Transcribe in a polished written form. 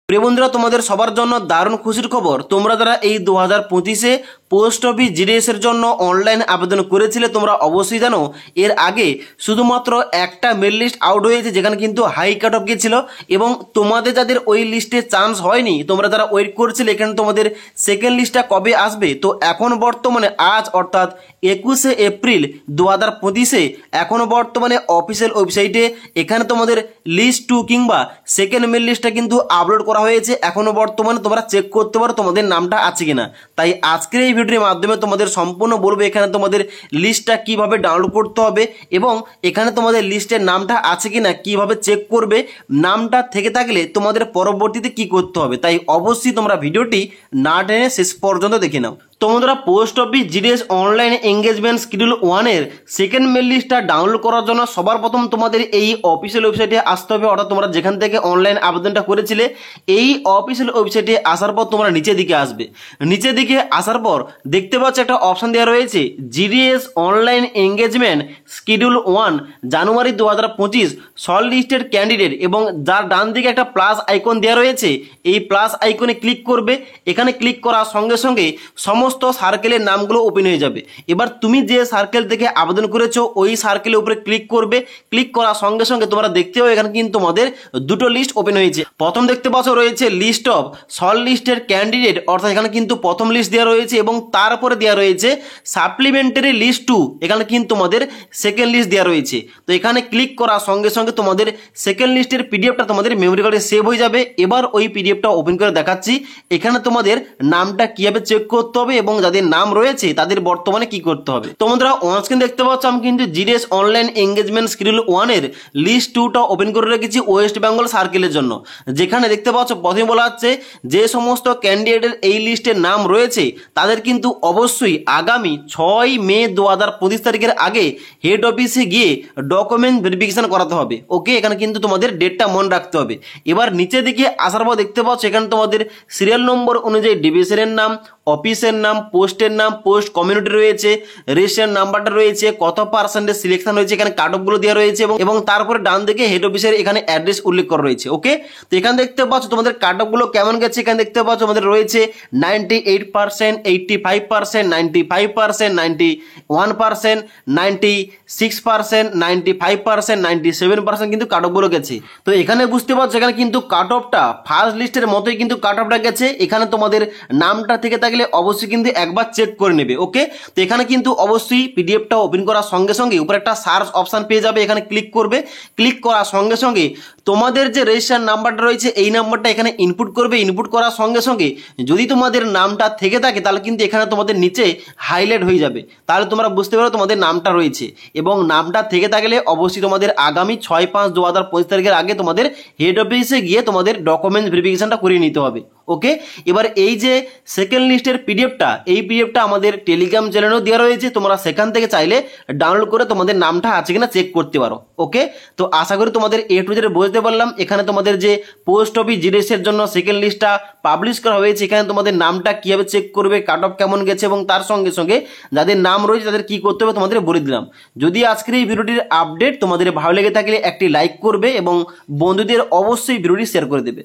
প্রিয় বন্ধুরা, তোমাদের সবার জন্য দারুণ খুশির খবর। তোমরা যারা এই 2025-এ পোস্ট অফিস জিডিএস এর জন্য অনলাইন আবেদন করেছিলে, তোমরা অবশ্যই জানো এর আগে শুধুমাত্র একটা মেল লিস্ট আউট হয়েছে, যেখানে কিন্তু হাই কাট অফ গিয়েছিল। এবং তোমাদের যাদের ওই লিস্টে চান্স হয়নি, তোমরা যারা ওয়েট করছিলে এখানে তোমাদের সেকেন্ড লিস্টটা কবে আসবে, তো এখন বর্তমানে আজ অর্থাৎ 21শে এপ্রিল 2025-এ এখন বর্তমানে অফিসিয়াল ওয়েবসাইটে এখানে তোমাদের লিস্ট 2 কিংবা সেকেন্ড মেল লিস্টটা কিন্তু আপলোড করা হয়েছে। এখনো বর্তমানে তোমরা চেক করতে পারো তোমাদের নামটা আছে কিনা। তাই আজকের এই ভিডিওর মাধ্যমে তোমাদের সম্পূর্ণ বলবো এখানে তোমাদের লিস্টটা কিভাবে ডাউনলোড করতে হবে এবং এখানে তোমাদের লিস্টের নামটা আছে কিনা কিভাবে চেক করবে। নামটা থেকে থাকলে তোমাদের পরবর্তীতে কি করতে হবে, তাই অবশ্যই তোমরা ভিডিওটি না টেনে শেষ পর্যন্ত দেখে নাও। তো বন্ধুরা, post office GDS online engagement schedule 1-এর সেকেন্ড মেল লিস্টটা ডাউনলোড করার জন্য সবার প্রথম তোমাদের এই অফিসিয়াল ওয়েবসাইটে আসতে হবে, অর্থাৎ তোমরা যেখান থেকে অনলাইন আবেদনটা করেছিলে এই অফিসিয়াল ওয়েবসাইটে আসার পর তোমরা নিচের দিকে আসবে। নিচের দিকে আসার পর দেখতে পাচ্ছ একটা অপশন দেওয়া রয়েছে জিডিএস অনলাইন এঙ্গেজমেন্ট শিডিউল 1 জানুয়ারি 2025 শর্ট লিস্টেড ক্যান্ডিডেট, এবং যার ডান দিকে একটা প্লাস আইকন দেওয়া রয়েছে এই প্লাস আইকনে ক্লিক করবে। এখানে ক্লিক করার সঙ্গে সঙ্গে সমস্ত সার্কেলের নামগুলো ওপেন হয়ে যাবে। এবার তুমি যে সার্কেল থেকে আবেদন করেছো ওই সার্কেলের উপরে ক্লিক করবে। ক্লিক করার সঙ্গে সঙ্গে তোমরা দেখতে পাবে এখানে কিন্তু তোমাদের দুটো লিস্ট ওপেন হয়েছে। প্রথম দেখতে পাচ্ছ রয়েছে লিস্ট অফ শর্ট লিস্টের ক্যান্ডিডেট, অর্থাৎ এখানে কিন্তু প্রথম লিস্ট দেওয়া রয়েছে এবং তারপরে দেওয়া রয়েছে সাপ্লিমেন্টারি লিস্ট 2, এখানে কিন্তু তোমাদের সেকেন্ড লিস্ট দেওয়া রয়েছে। তো এখানে ক্লিক করার সঙ্গে সঙ্গে তোমাদের সেকেন্ড লিস্টের পিডিএফটা তোমাদের মেমোরি কার্ডে সেভ হয়ে যাবে। এবার ওই পিডিএফটা ওপেন করে দেখাচ্ছি এখানে তোমাদের নামটা কিভাবে চেক করতে হবে এবং যাদের নাম রয়েছে তাদের বর্তমানে কি করতে হবে। তো বন্ধুরা, অন স্ক্রিন দেখতে পাচ্ছ আমি কিন্তু জিডিএস অনলাইন এঙ্গেজমেন্ট শিডিউল 1-এর লিস্ট 2টা ওপেন করে রেখেছি ওয়েস্ট বেঙ্গল সার্কেলের জন্য। যেখানে দেখতে পাচ্ছ প্রথমে বলা হচ্ছে যে সমস্ত ক্যান্ডিডেটের এই লিস্টের নাম রয়েছে তাদের কিন্তু অবশ্যই আগামী 6 মে 2025 তারিখের আগে হেড অফিসে গিয়ে ডকুমেন্ট ভেরিফিকেশন করাতে হবে। ওকে, এখানে কিন্তু তোমাদের ডেটটা মনে রাখতে হবে। এবার নিচে দিকে আসার পর দেখতে পাচ্ছ এখানে তোমাদের সিরিয়াল নম্বর অনুযায়ী ডিভিশনের নাম, অফিসের নাম, পোস্টের নাম, পোস্ট কমিউনিটি রয়েছে, রেজিস্ট্রেশন নাম্বারটা রয়েছে, কত পার্সেন্টেজ সিলেকশন হয়েছে, এখানে কাট অফগুলো দেওয়া রয়েছে এবং তারপরে ডান দিকে হেড অফিসের এখানে অ্যাড্রেস উল্লেখ করা রয়েছে। ওকে, তো এখানে দেখতে পাচ্ছ তোমাদের কাট অফগুলো কেমন গেছে। এখানে দেখতে পাচ্ছ আমাদের রয়েছে 98%, 85%, 95%, 91%, 96%, 95%, 97% কিন্তু কাট অফগুলো গেছে। তো এখানে বুঝতে পারছো এখানে কিন্তু কাট অফটা ফার্স্ট লিস্টের মতোই কিন্তু কাট অফটা গেছে। এখানে তোমাদের নামটা থেকে থাকলে অবশ্যই কিন্তু একবার চেক করে নেবে। ওকে, তো এখানে কিন্তু অবশ্যই পিডিএফটা ওপেন করার সঙ্গে সঙ্গে উপরে একটা সার্চ অপশন পেয়ে যাবে, এখানে ক্লিক করবে। ক্লিক করার সঙ্গে সঙ্গে তোমাদের যে রেজিস্ট্রেশন নাম্বারটা রয়েছে এই নাম্বারটা এখানে ইনপুট করবে। ইনপুট করার সঙ্গে সঙ্গে যদি তোমাদের নামটা থেকে থাকে তাহলে কিন্তু এখানে তোমাদের নিচে হাইলাইট হয়ে যাবে, তাহলে তোমরা বুঝতে পারো তোমাদের নামটা রয়েছে। এবং নামটা থেকে থাকলে অবশ্যই তোমাদের আগামী 6/5/2025 তারিখের আগে তোমাদের হেড অফিসে গিয়ে তোমাদের ডকুমেন্ট ভেরিফিকেশনটা করিয়ে নিতে হবে। ওকে, এবার এই যে সেকেন্ড লিস্টের পিডিএফটা এই পিডিএফটা আমাদের টেলিগ্রাম চ্যানেলেও দেওয়া রয়েছে, তোমরা সেখান থেকে চাইলে ডাউনলোড করে তোমাদের নামটা আছে কিনা চেক করতে পারো। ওকে, তো আশা করি তোমাদের এ টু জেড বুঝতে পারলাম। এখানে তোমাদের যে পোস্ট অফিস জিডিএস এর জন্য সেকেন্ড লিস্টটা পাবলিশ করা হয়েছে, এখানে তোমাদের নামটা কিভাবে চেক করবে, কাট অফ কেমন গেছে এবং তার সঙ্গে সঙ্গে যাদের নাম রয়েছে তাদের কি করতে হবে তোমাদের বলে দিলাম। যদি আজকের এই ভিডিওটির আপডেট তোমাদের ভালো লেগে থাকলে একটি লাইক করবে এবং বন্ধুদের অবশ্যই ভিডিওটি শেয়ার করে দেবে।